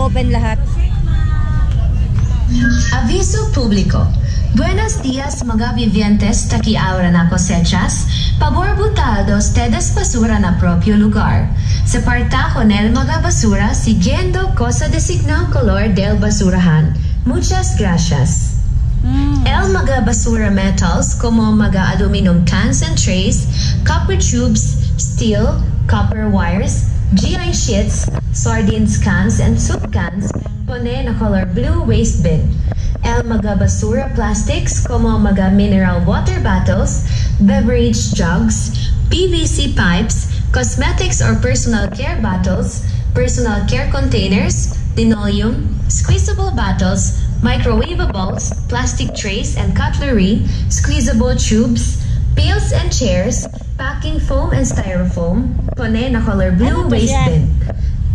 pa-open lahat. Aviso público. Buenos días mga vivientes taki ahora na cosechas. Pabor butado ustedes basura na propio lugar. Sa parta con el mga basura siguiendo cosa designado color del basurahan. Muchas gracias. El mga basura metals como mga aluminum cans and trays, copper tubes, steel, copper wires, GI sheets, sardines cans and soup cans, pone na color blue waste bin. El mga basura plastics como mga mineral water bottles, beverage jugs, PVC pipes, cosmetics or personal care bottles, personal care containers, linoleum, squeezable bottles, microwavables, plastic trays and cutlery, squeezable tubes, pails and chairs, packing foam and styrofoam, pone na color blue waste bin.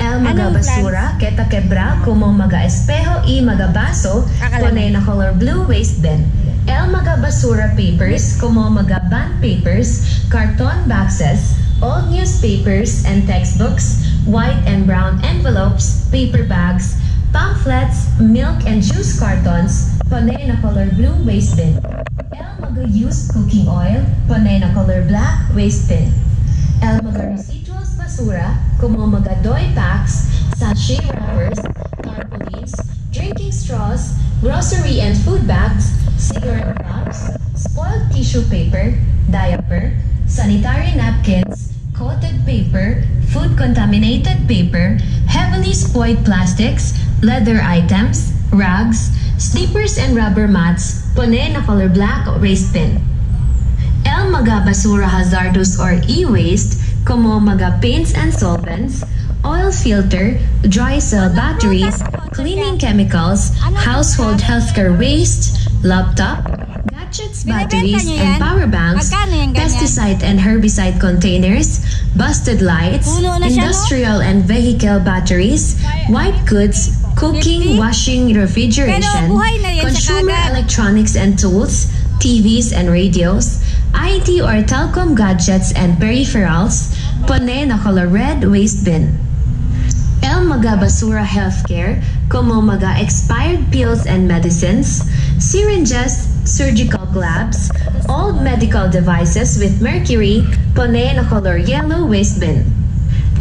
El mga basura keta quebra como mga espejo y mga baso, pone na color blue waste bin. El mga basura papers como mga bond papers, carton boxes, old newspapers and textbooks, white and brown envelopes, paper bags, pamphlets, milk and juice cartons, pone na color blue waste bin. El mga used cooking oil, pone na color black waste bin. El mga residuals basura, como mga doy packs, sachet wrappers, tarpaulins, drinking straws, grocery and food bags, cigarette wraps, spoiled tissue paper, diaper, sanitary napkins, coated paper, food-contaminated paper, heavily spoiled plastics, leather items, rags, slippers and rubber mats, pone na color black waste bin. El mga basura hazardous or e-waste, como mga paints and solvents, oil filter, dry cell batteries, cleaning chemicals, household healthcare waste, laptop, gadgets, batteries, and power banks, pesticide and herbicide containers, busted lights, industrial and vehicle batteries, white goods, cooking, washing, refrigeration, consumer electronics and tools, TVs and radios, IT or telecom gadgets and peripherals, pone na color red waste bin. El mga basura healthcare, como mga expired pills and medicines, syringes, surgical gloves, old medical devices with mercury, pone na color yellow waste bin.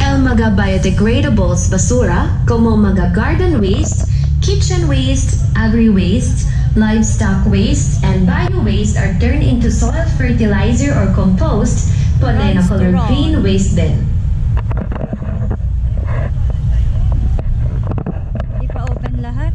El mga biodegradables basura, como mga garden waste, kitchen waste, agri-waste, livestock waste, and bio-waste are turned into soil fertilizer or compost, pone na color green waste bin. Di pa open lahat.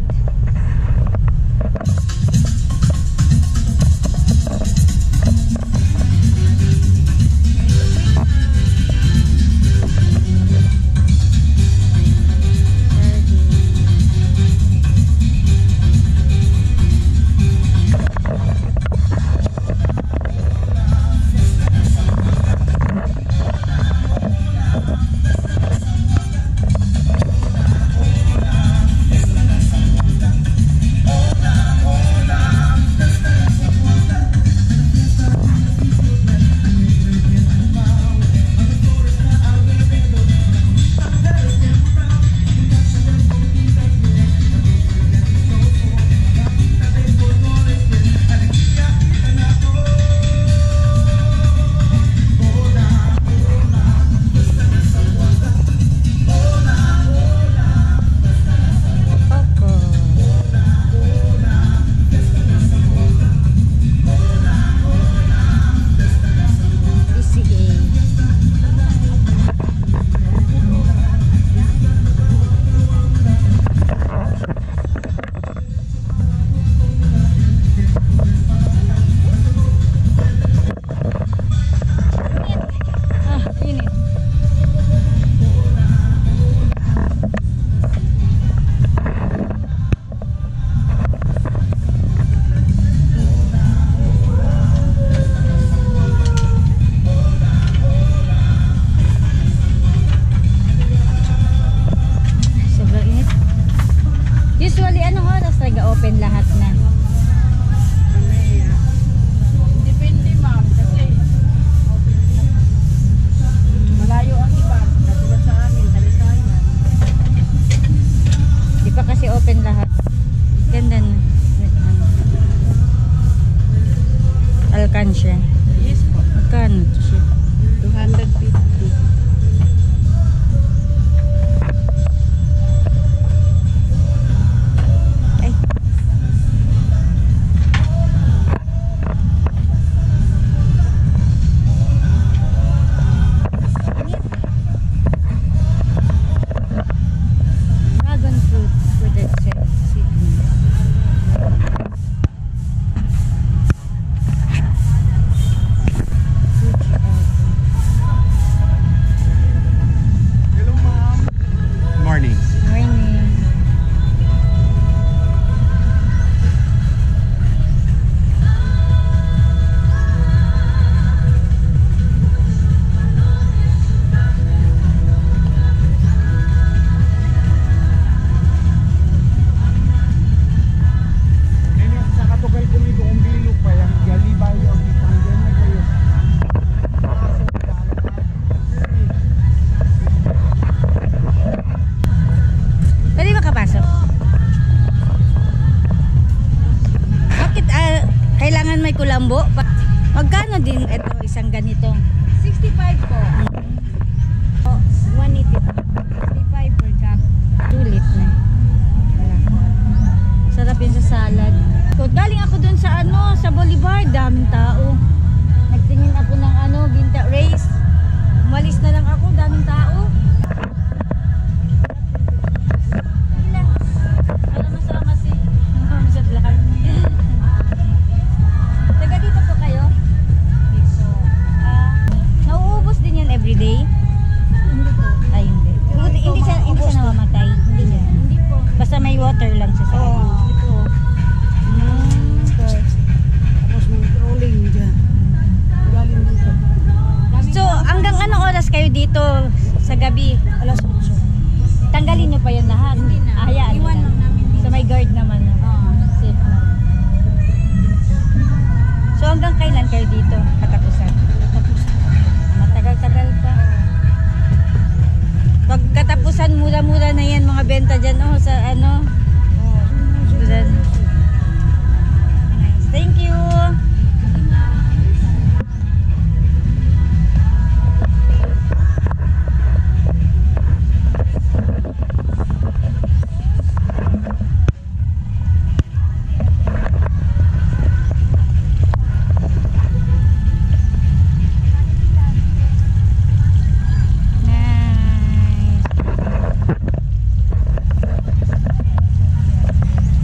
Magkano to siya? 250. Ay. Dragon fruit with its seedlings. Hello, ma'am. Morning. Morning. Ini sa katugal kumigo kung bilog pa yung galibay o kitanggan na kayo. Pwede makapasok? Bakit kailangan may kulambo? Magkano din ito isang ganito? 65 po. 180. 65 per cup. Sulit na. Wala. Sarap yun sa salad. Galing ako dun sa sa Boulevard, daming tao. Nagtingin ako ng Ginta Race. Umalis na lang ako, daming tao. Sige lang. Para masama si sa vlog. Taga dito po kayo? Dito. Nauubos din yan everyday? Hindi po. Ay, hindi. Hindi siya namamatay. Hindi siya. Hindi po. Basta may water lang siya sa Oo. Ito. Okay. Tapos may rolling dyan. Galing dito. So, hanggang anong oras kayo dito sa gabi? Alas 8. Tanggalin nyo pa yan lahat? Hindi na. Hayaan nyo Iwan lang namin dito. So, may guard naman. Oo. Safe na. So, hanggang kailan kayo dito katapusan? Tapos Matagal-tagal pa. Pag katapusan, mura-mura na yan mga benta dyan. Sa Sudan. Nice. Thank you. Nice.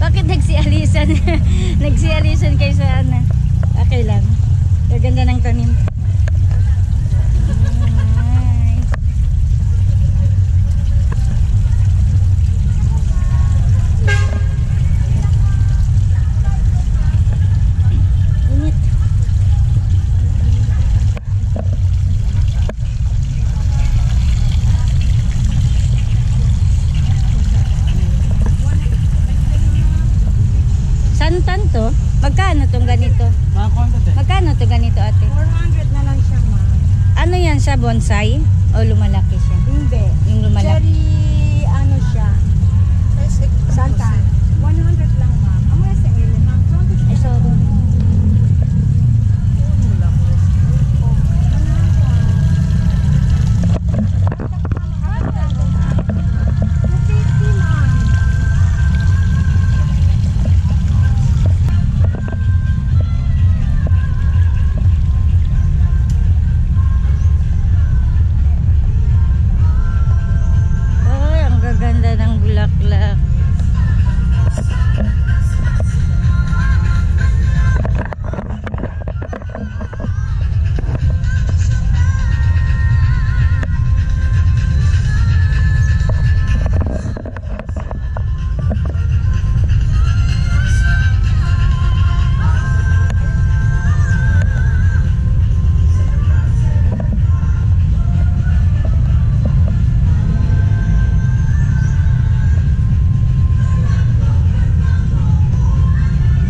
Bakit nagsialisan? Nagsialisan kayo sa Okay lang. Gaganda ng tanim. Nice. Init. Santan to? Magkano tong ganito? Magkano to ganito ate? 400 na lang siya, ma'am. Ano yan siya, bonsai? O lumalaki siya? Hindi. Yung lumalaki. Cherry, ano siya? Santa. 100 lang, ma'am. Amo sa ile, ma'am. Ay, sorry. Ay, ang gaganda ng bulaklak.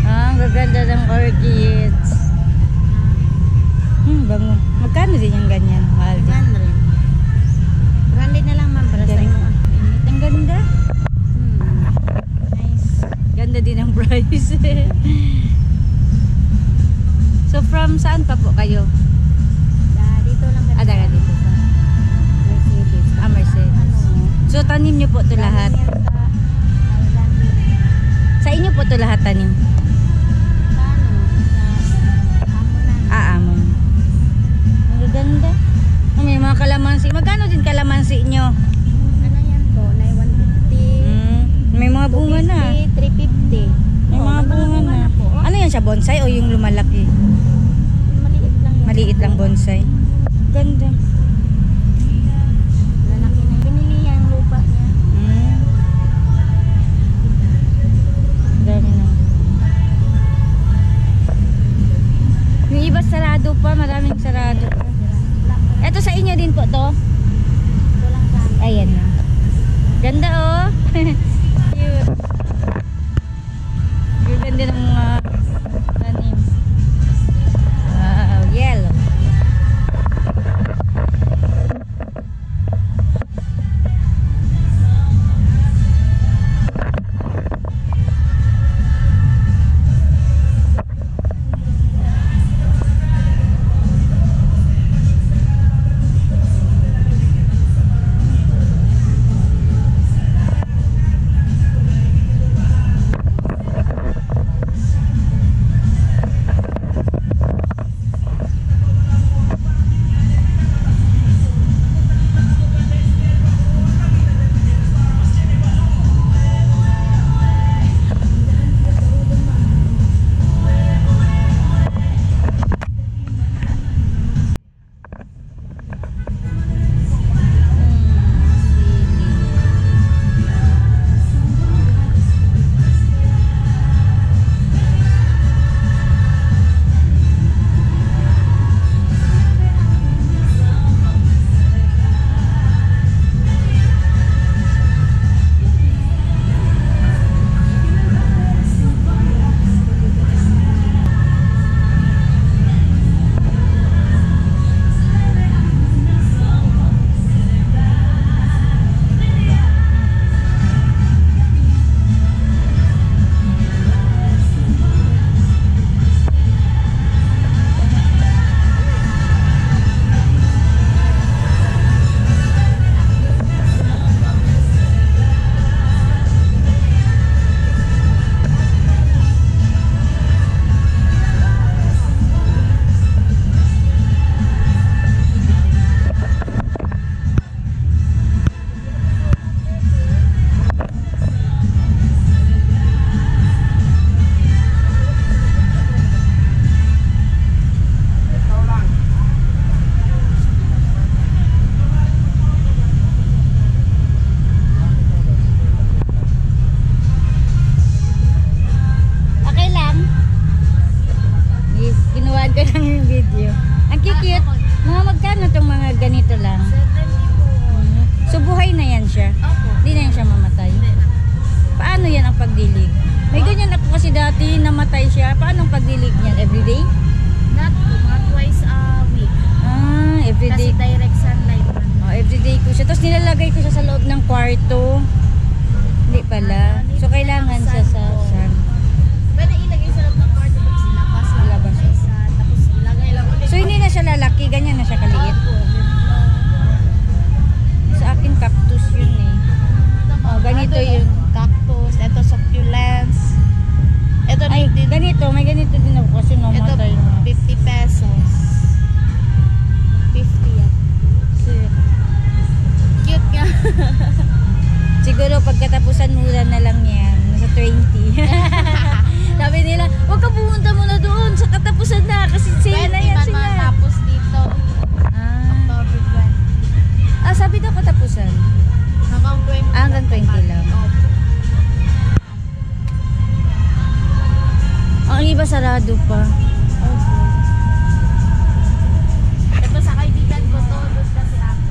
Ang gaganda ng orchids. Bango. Magkano din yung ganyan? Mahal din. 100 na lang, ma'am. Para sa Galing. imo. Ang ganda. Nice. Ganda din ang price. So from saan pa po kayo? So tanim niyo po to lahat. Galing yan sa Thailand. Sa inyo po to lahat tanim. Sa ano? Sa Amunan. Amon. Ang ganda. Oh, may mga kalamansi. Magkano din kalamansi nyo? Ano yan po? Na 150. May mga bunga na. 350. May mga bunga na. po. Ano yan siya, bonsai o yung lumalaki? Maliit lang yan. Maliit lang bonsai. Ganda. Lalaki na. Binili niya yung lupa niya. Dami na. Yung iba sarado pa, maraming sarado pa. Ito sa inyo din po to? Ito lang sa amin. Ayan na. Ganda oh. Cute. Yung ganda ng mga tanim. Wow, yellow. ganito lang. 70 po. So buhay na yan siya. Opo. Hindi na yan siya mamatay. Paano yan ang pagdilig? May ganyan ako kasi dati namatay siya. Paano ang pagdilig niyan? Everyday? Not po, mga twice a week. Ah, Kasi everyday. direct sunlight man. Oh, everyday ko siya. Tapos nilalagay ko siya sa loob ng kwarto. Hindi pala. So kailangan siya sa sun. Pwede ilagay sa loob ng kwarto tapos ilabas lang. Ilabas. Isa, tapos ilagay lang ulit. So hindi na siya lalaki. Ganyan na siya kaliit. Opo. Sa akin cactus yun eh. Oh, ganito yun. Cactus. Ito succulents. Ito Ay, ganito. May ganito din ako kasi Ito namatay na. 50 pesos. 50 yan. Cute nga. Siguro pagkatapusan mura na lang yan. Nasa 20. Sabi nila, huwag ka pumunta muna doon sa katapusan na kasi sale na yan sila. Tapos dito. Ah, October 20. sabi daw katapusan. Hanggang 20. Hanggang 20 lang. Opo. Ang iba sarado pa.